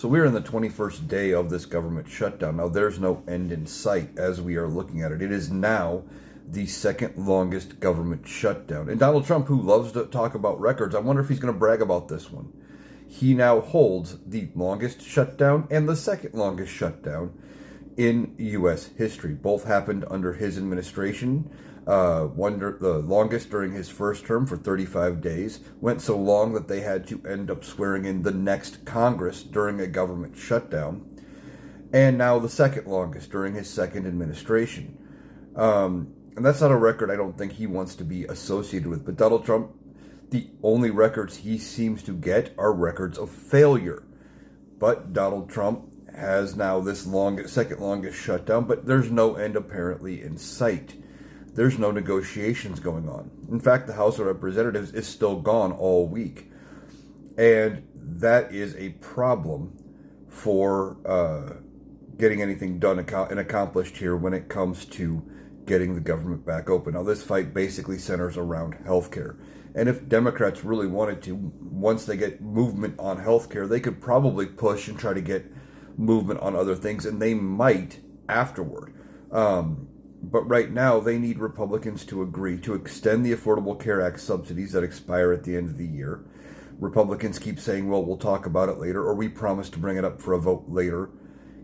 So we're in the 21st day of this government shutdown. Now, there's no end in sight as we are looking at it. It is now the second longest government shutdown. And Donald Trump, who loves to talk about records, I wonder if he's going to brag about this one. He now holds the longest shutdown and the second longest shutdown in U.S. history. Both happened under his administration. The longest during his first term for 35 days, went so long that they had to end up swearing in the next Congress during a government shutdown, and now the second longest during his second administration. And that's not a record I don't think he wants to be associated with. But Donald Trump, the only records he seems to get are records of failure. But Donald Trump has now this second longest shutdown, but there's no end apparently in sight. There's no negotiations going on. In fact, the House of Representatives is still gone all week. And that is a problem for getting anything done and accomplished here when it comes to getting the government back open. Now, this fight basically centers around healthcare. And if Democrats really wanted to, once they get movement on healthcare, they could probably push and try to get movement on other things, and they might afterward. But right now, they need Republicans to agree to extend the Affordable Care Act subsidies that expire at the end of the year. Republicans keep saying, well, we'll talk about it later, or we promise to bring it up for a vote later.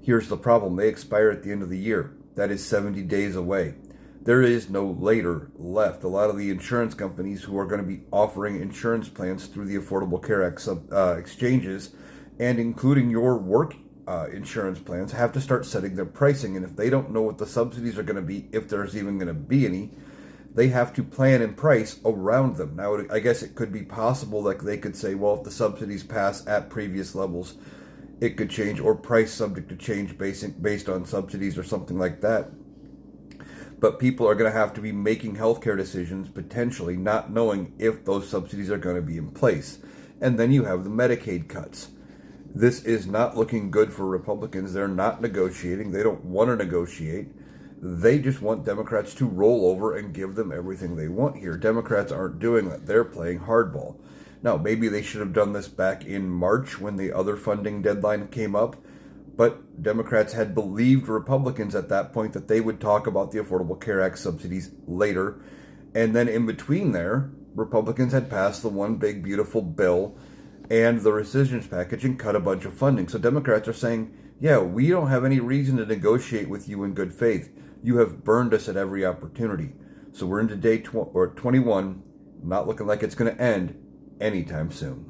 Here's the problem. They expire at the end of the year. That is 70 days away. There is no later left. A lot of the insurance companies who are going to be offering insurance plans through the Affordable Care Act exchanges, and including your work insurance plans, have to start setting their pricing. And if they don't know what the subsidies are going to be, if there's even going to be any, they have to plan and price around them. Now, I guess it could be possible that they could say, well, if the subsidies pass at previous levels, it could change, or price subject to change based on subsidies or something like that. But people are going to have to be making healthcare decisions, potentially not knowing if those subsidies are going to be in place. And then you have the Medicaid cuts. This is not looking good for Republicans. They're not negotiating. They don't want to negotiate. They just want Democrats to roll over and give them everything they want here. Democrats aren't doing that. They're playing hardball. Now, maybe they should have done this back in March when the other funding deadline came up, but Democrats had believed Republicans at that point that they would talk about the Affordable Care Act subsidies later. And then in between there, Republicans had passed the one big beautiful bill and the rescissions package and cut a bunch of funding. So Democrats are saying, yeah, we don't have any reason to negotiate with you in good faith. You have burned us at every opportunity. So we're into day 21, not looking like it's going to end anytime soon.